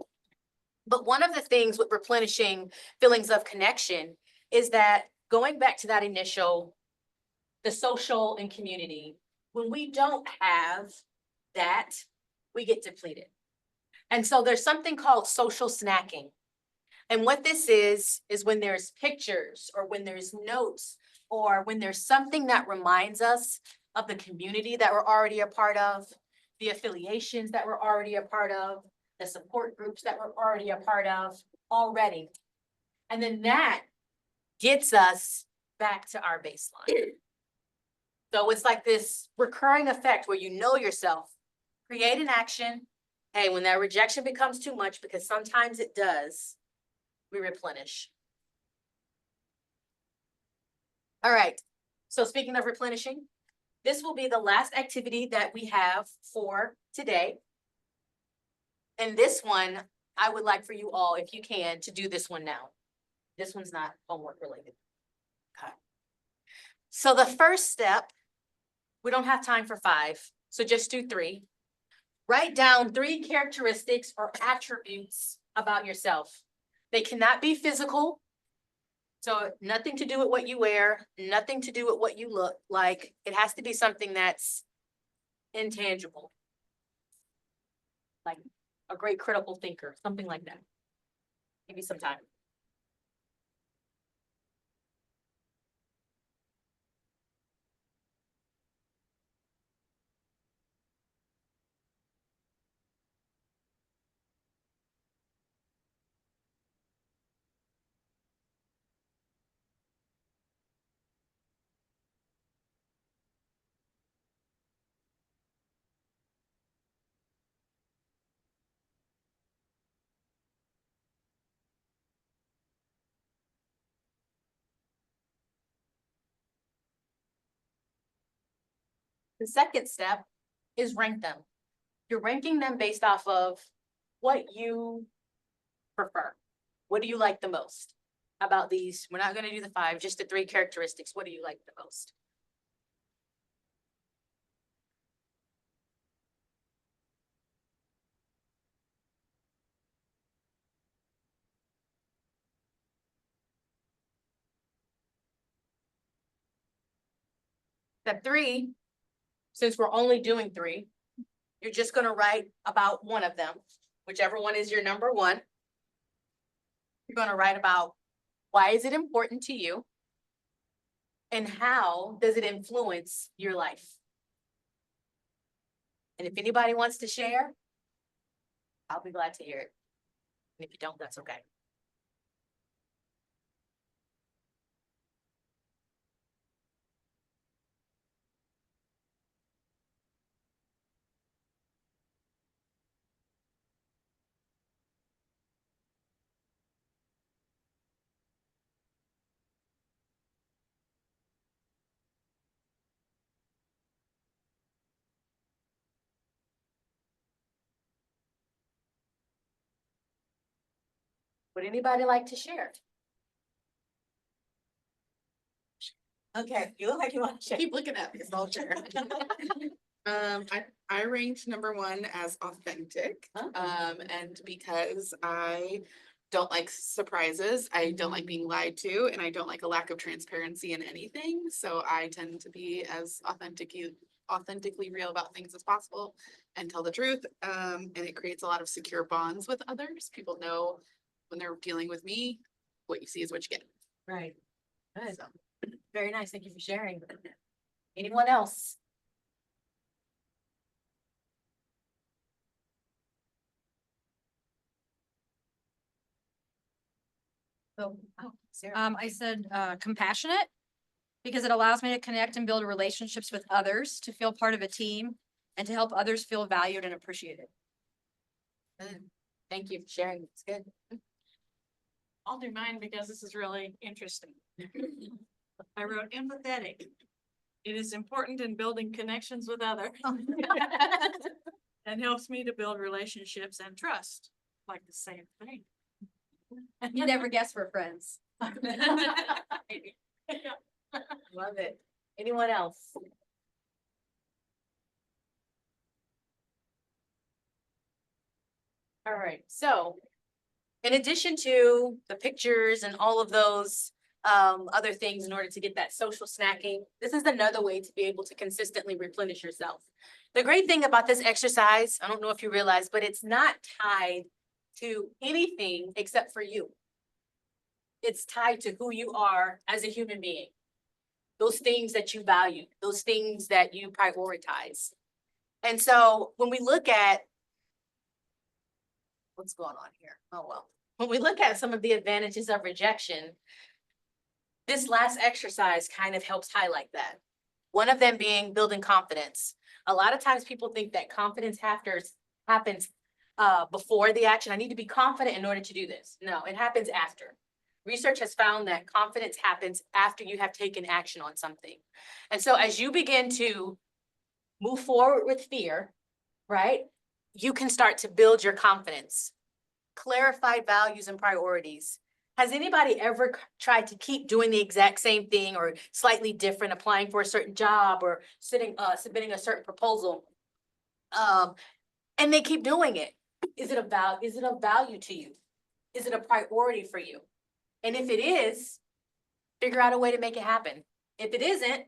Speaker 2: But one of the things with replenishing feelings of connection is that going back to that the social and community, when we don't have that, we get depleted. And so there's something called social snacking. And what this is when there's pictures or when there's notes or when there's something that reminds us of the community that we're already a part of, the affiliations that we're already a part of, the support groups that we're already a part of already. And then that gets us back to our baseline. So it's like this recurring effect where you know yourself, create an action. Hey, when that rejection becomes too much, because sometimes it does, we replenish. All right, so speaking of replenishing, this will be the last activity that we have for today. And this one, I would like for you all, if you can, to do this one now. This one's not homework related. Okay. So the first step, we don't have time for 5, so just do 3. Write down 3 characteristics or attributes about yourself. They cannot be physical. So nothing to do with what you wear, nothing to do with what you look like. It has to be something that's intangible. Like a great critical thinker, something like that. Give you some time. The second step is rank them. You're ranking them based off of what you prefer. What do you like the most about these? We're not going to do the 5, just the 3 characteristics. What do you like the most? Step 3, since we're only doing 3, you're just going to write about one of them, whichever one is your number 1. You're going to write about why is it important to you? And how does it influence your life? And if anybody wants to share, I'll be glad to hear it. And if you don't, that's okay. Would anybody like to share? Okay, you look like you want to share.
Speaker 9: Keep looking at me, so I'll share. I ranked number one as authentic.
Speaker 2: Oh.
Speaker 9: And because I don't like surprises, I don't like being lied to, and I don't like a lack of transparency in anything. So I tend to be as authentically real about things as possible and tell the truth. And it creates a lot of secure bonds with others. People know when they're dealing with me, what you see is what you get.
Speaker 2: Right. Good.
Speaker 9: So.
Speaker 2: Very nice. Thank you for sharing. Anyone else? Oh, Sarah.
Speaker 1: I said, compassionate, because it allows me to connect and build relationships with others, to feel part of a team, and to help others feel valued and appreciated.
Speaker 2: Good. Thank you for sharing. It's good.
Speaker 10: I'll do mine because this is really interesting. I wrote empathetic. It is important in building connections with others. And helps me to build relationships and trust, like the same thing.
Speaker 1: You never guess we're friends.
Speaker 2: Love it. Anyone else? All right, so in addition to the pictures and all of those other things in order to get that social snacking, this is another way to be able to consistently replenish yourself. The great thing about this exercise, I don't know if you realize, but it's not tied to anything except for you. It's tied to who you are as a human being. Those things that you value, those things that you prioritize. And so when we look at what's going on here? Oh, well, when we look at some of the advantages of rejection, this last exercise kind of helps highlight that. One of them being building confidence. A lot of times people think that confidence happens before the action. I need to be confident in order to do this. No, it happens after. Research has found that confidence happens after you have taken action on something. And so as you begin to move forward with fear, right, you can start to build your confidence. Clarified values and priorities. Has anybody ever tried to keep doing the exact same thing or slightly different, applying for a certain job or submitting a certain proposal? And they keep doing it. Is it of value to you? Is it a priority for you? And if it is, figure out a way to make it happen. If it isn't,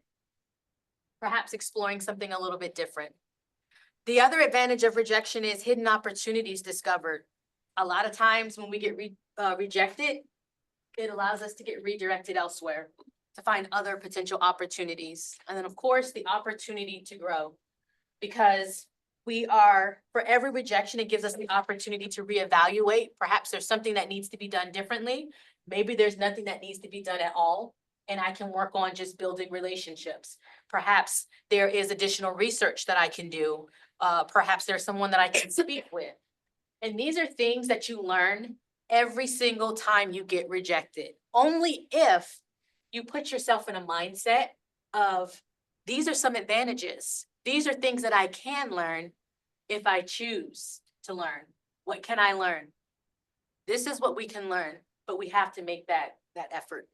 Speaker 2: perhaps exploring something a little bit different. The other advantage of rejection is hidden opportunities discovered. A lot of times when we get rejected, it allows us to get redirected elsewhere, to find other potential opportunities. And then of course, the opportunity to grow, because for every rejection, it gives us the opportunity to reevaluate. Perhaps there's something that needs to be done differently. Maybe there's nothing that needs to be done at all, and I can work on just building relationships. Perhaps there is additional research that I can do. Perhaps there's someone that I can speak with. And these are things that you learn every single time you get rejected. Only if you put yourself in a mindset of, these are some advantages. These are things that I can learn if I choose to learn. What can I learn? This is what we can learn, but we have to make that effort.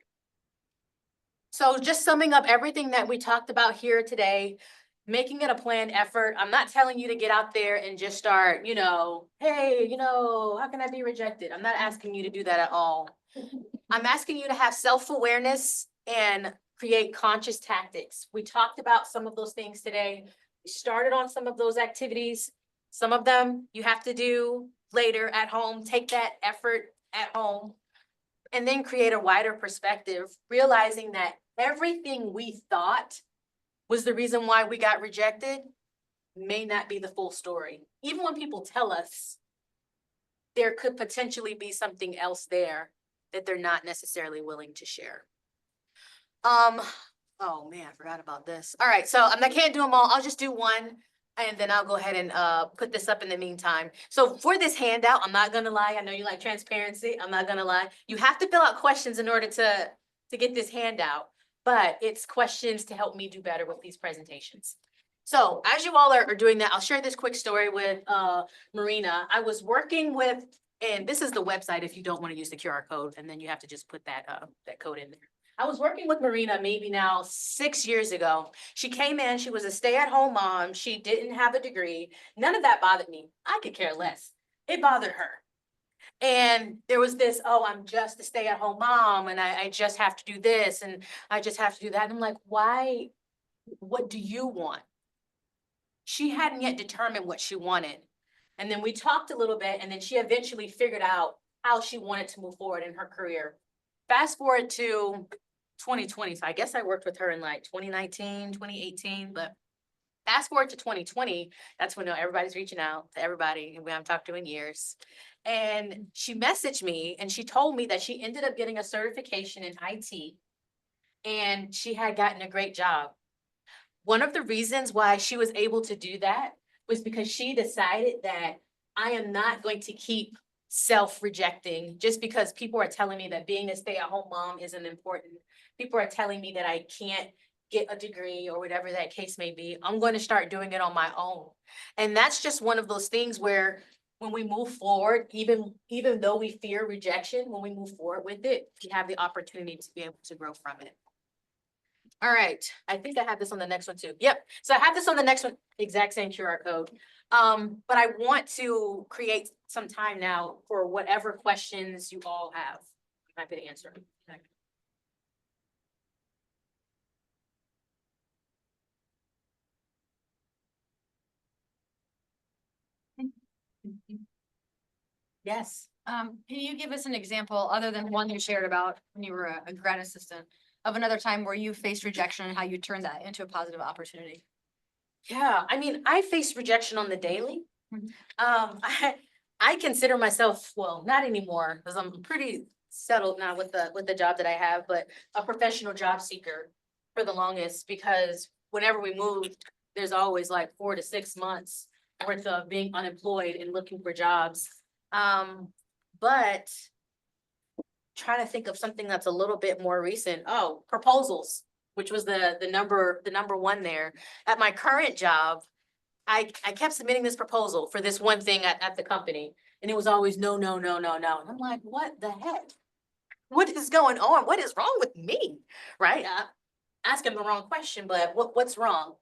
Speaker 2: So just summing up everything that we talked about here today, making it a planned effort. I'm not telling you to get out there and just start, hey, how can I be rejected? I'm not asking you to do that at all. I'm asking you to have self-awareness and create conscious tactics. We talked about some of those things today. We started on some of those activities. Some of them you have to do later at home. Take that effort at home and then create a wider perspective, realizing that everything we thought was the reason why we got rejected may not be the full story. Even when people tell us there could potentially be something else there that they're not necessarily willing to share. Oh man, I forgot about this. All right, so I can't do them all. I'll just do one and then I'll go ahead and put this up in the meantime. So for this handout, I'm not gonna lie. I know you like transparency. I'm not gonna lie. You have to fill out questions in order to get this handout, but it's questions to help me do better with these presentations. So as you all are doing that, I'll share this quick story with Marina. I was working with, and this is the website if you don't want to use the QR code, and then you have to just put that that code in there. I was working with Marina maybe now 6 years ago. She came in, she was a stay-at-home mom. She didn't have a degree. None of that bothered me. I could care less. It bothered her. And there was this, oh, I'm just a stay-at-home mom and I just have to do this and I just have to do that. And I'm like, why? What do you want? She hadn't yet determined what she wanted. And then we talked a little bit and then she eventually figured out how she wanted to move forward in her career. Fast forward to 2020. So I guess I worked with her in like 2019, 2018, but fast forward to 2020, that's when everybody's reaching out to everybody and we haven't talked to in years. And she messaged me and she told me that she ended up getting a certification in IT and she had gotten a great job. One of the reasons why she was able to do that was because she decided that I am not going to keep self-rejecting just because people are telling me that being a stay-at-home mom isn't important. People are telling me that I can't get a degree or whatever that case may be. I'm going to start doing it on my own. And that's just one of those things where when we move forward, even though we fear rejection, when we move forward with it, we have the opportunity to be able to grow from it. All right, I think I have this on the next one too. Yep, so I have this on the next one, exact same QR code. But I want to create some time now for whatever questions you all have. I'm happy to answer. Yes.
Speaker 1: Can you give us an example, other than one you shared about when you were a grad assistant, of another time where you faced rejection and how you turned that into a positive opportunity?
Speaker 2: Yeah, I mean, I face rejection on the daily.
Speaker 1: Mhm.
Speaker 2: I consider myself, well, not anymore, because I'm pretty settled now with the job that I have, but a professional job seeker for the longest, because whenever we moved, there's always like 4 to 6 months worth of being unemployed and looking for jobs. But trying to think of something that's a little bit more recent. Oh, proposals, which was the number one there. At my current job, I kept submitting this proposal for this one thing at the company. And it was always no, no, no, no, no. And I'm like, what the heck? What is going on? What is wrong with me? Right? Asking the wrong question, but what's wrong?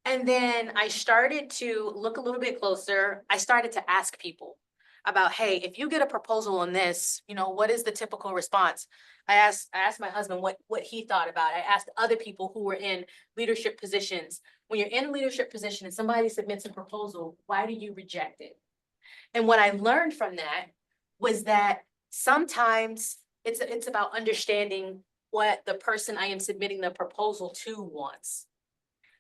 Speaker 2: And then I started to look a little bit closer. I started to ask people about, hey, if you get a proposal on this, what is the typical response? I asked my husband what he thought about it. I asked other people who were in leadership positions. When you're in a leadership position and somebody submits a proposal, why do you reject it? And what I learned from that was that sometimes it's about understanding what the person I am submitting the proposal to wants.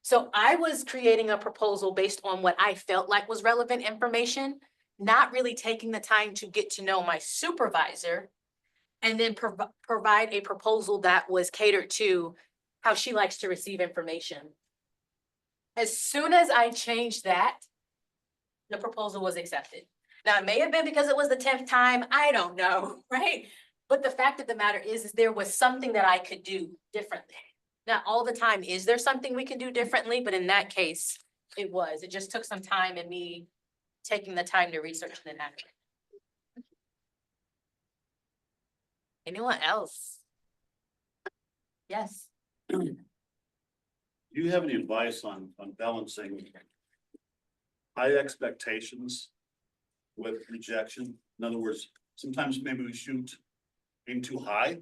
Speaker 2: So I was creating a proposal based on what I felt like was relevant information, not really taking the time to get to know my supervisor and then provide a proposal that was catered to how she likes to receive information. As soon as I changed that, the proposal was accepted. Now, it may have been because it was the 10th time, I don't know, right? But the fact of the matter is there was something that I could do differently. Not all the time is there something we can do differently, but in that case, it was. It just took some time and me taking the time to research and then act. Anyone else? Yes.
Speaker 11: Do you have any advice on balancing high expectations with rejection? In other words, sometimes maybe we aim too high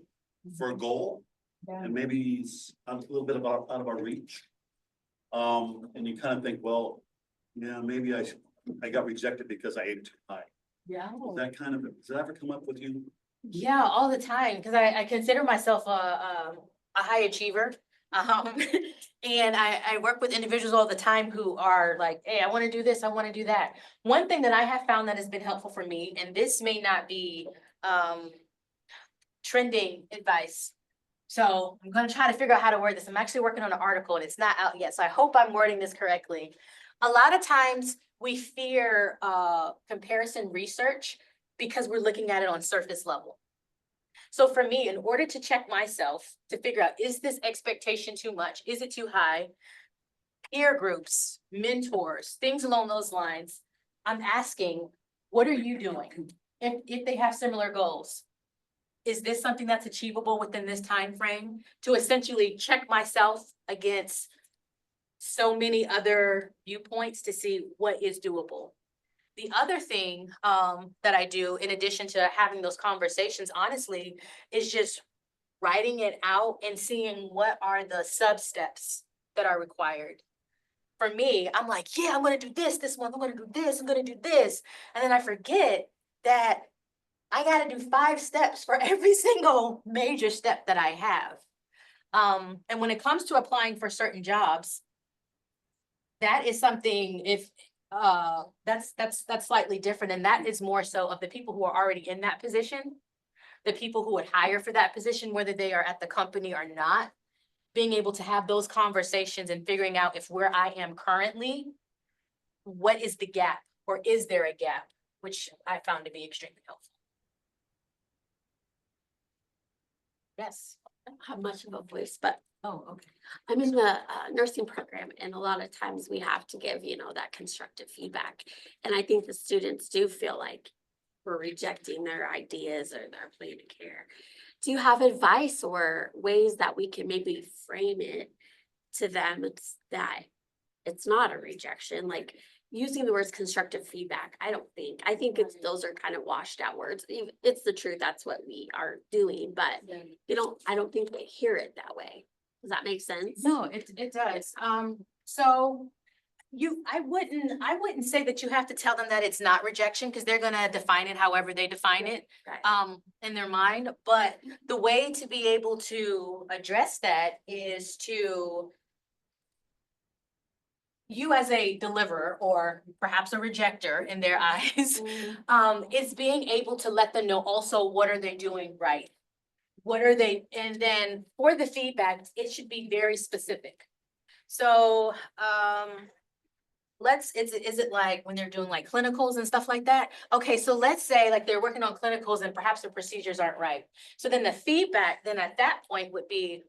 Speaker 11: for a goal, and maybe it's a little bit out of our reach. And you kind of think, well, yeah, maybe I got rejected because I aimed too high.
Speaker 2: Yeah.
Speaker 11: Does that ever come up with you?
Speaker 2: Yeah, all the time, because I consider myself a high achiever. And I work with individuals all the time who are like, hey, I want to do this, I want to do that. One thing that I have found that has been helpful for me, and this may not be trending advice. So I'm gonna try to figure out how to word this. I'm actually working on an article and it's not out yet, so I hope I'm wording this correctly. A lot of times we fear comparison research because we're looking at it on surface level. So for me, in order to check myself to figure out, is this expectation too much? Is it too high? Peer groups, mentors, things along those lines. I'm asking, what are you doing? If they have similar goals, is this something that's achievable within this time frame? To essentially check myself against so many other viewpoints to see what is doable. The other thing that I do, in addition to having those conversations, honestly, is just writing it out and seeing what are the sub steps that are required. For me, I'm like, yeah, I'm gonna do this month, I'm gonna do this, I'm gonna do this. And then I forget that I gotta do 5 steps for every single major step that I have. And when it comes to applying for certain jobs, that is something, if that's slightly different, and that is more so of the people who are already in that position, the people who would hire for that position, whether they are at the company or not, being able to have those conversations and figuring out if where I am currently, what is the gap, or is there a gap, which I found to be extremely helpful. Yes.
Speaker 12: Have much of a voice, but
Speaker 2: Oh, okay.
Speaker 12: I'm in the nursing program, and a lot of times we have to give, that constructive feedback. And I think the students do feel like we're rejecting their ideas or their plan of care. Do you have advice or ways that we can maybe frame it to them that it's not a rejection? Like using the words constructive feedback, I think those are kind of washed out words. It's the truth, that's what we are doing, but I don't think they hear it that way. Does that make sense?
Speaker 2: No, it does. So I wouldn't say that you have to tell them that it's not rejection, because they're gonna define it however they define it,
Speaker 12: Right.
Speaker 2: in their mind. But the way to be able to address that is to, you as a deliverer or perhaps a rejecter in their eyes, is being able to let them know also what are they doing right? What are they, and then for the feedback, it should be very specific. So, is it like when they're doing like clinicals and stuff like that? Okay, so let's say like they're working on clinicals and perhaps the procedures aren't right. So then the feedback then at that point would be,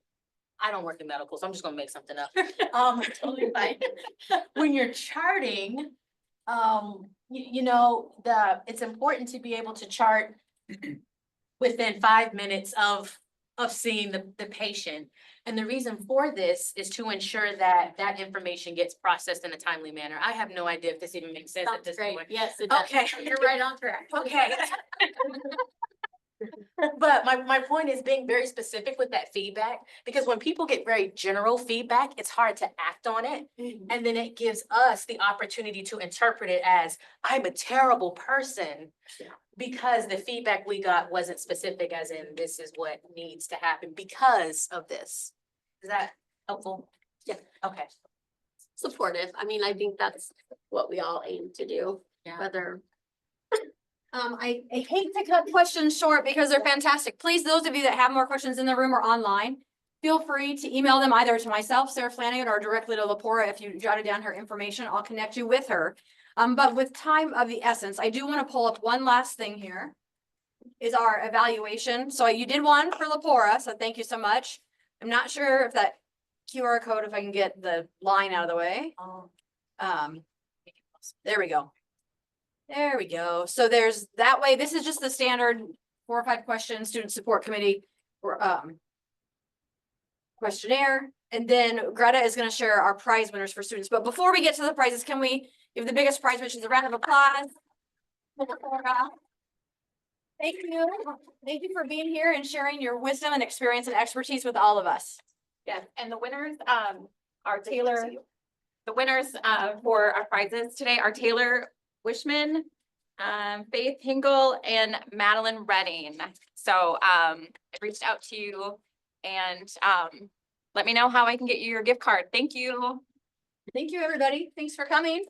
Speaker 2: I don't work in medical, so I'm just gonna make something up. Totally fine. When you're charting, it's important to be able to chart within 5 minutes of seeing the patient. And the reason for this is to ensure that that information gets processed in a timely manner. I have no idea if this even makes sense at
Speaker 12: Sounds
Speaker 2: this
Speaker 12: great.
Speaker 2: point.
Speaker 12: Yes, it does.
Speaker 2: Okay.
Speaker 12: You're right on track.
Speaker 2: Okay. But my point is being very specific with that feedback, because when people get very general feedback, it's hard to act on it. And then it gives us the opportunity to interpret it as, I'm a terrible person.
Speaker 12: Yeah.
Speaker 2: Because the feedback we got wasn't specific, as in this is what needs to happen because of this. Is that helpful?
Speaker 12: Yeah.
Speaker 2: Okay.
Speaker 12: Supportive. I think that's what we all aim to do,
Speaker 2: Yeah.
Speaker 12: whether.
Speaker 1: I hate to cut questions short because they're fantastic. Please, those of you that have more questions in the room or online, feel free to email them either to myself, Sarah Flanagan, or directly to Lepora. If you jotted down her information, I'll connect you with her. But with time of the essence, I do want to pull up one last thing here, is our evaluation. So you did one for Lepora, so thank you so much. I'm not sure if that QR code, if I can get the line out of the way. There we go. There we go. So there's that way. This is just the standard 4 or 5 question student support committee or questionnaire. And then Greta is going to share our prize winners for students. But before we get to the prizes, can we give the biggest prize, which is a round of applause? Thank you. Thank you for being here and sharing your wisdom and experience and expertise with all of us.
Speaker 5: Yes, and the winners are Taylor. The winners for our prizes today are Taylor Wishman, Faith Hingle, and Madeline Redding. So I reached out to And let me know how I can get you your gift card. Thank you.
Speaker 1: Thank you, everybody. Thanks for coming.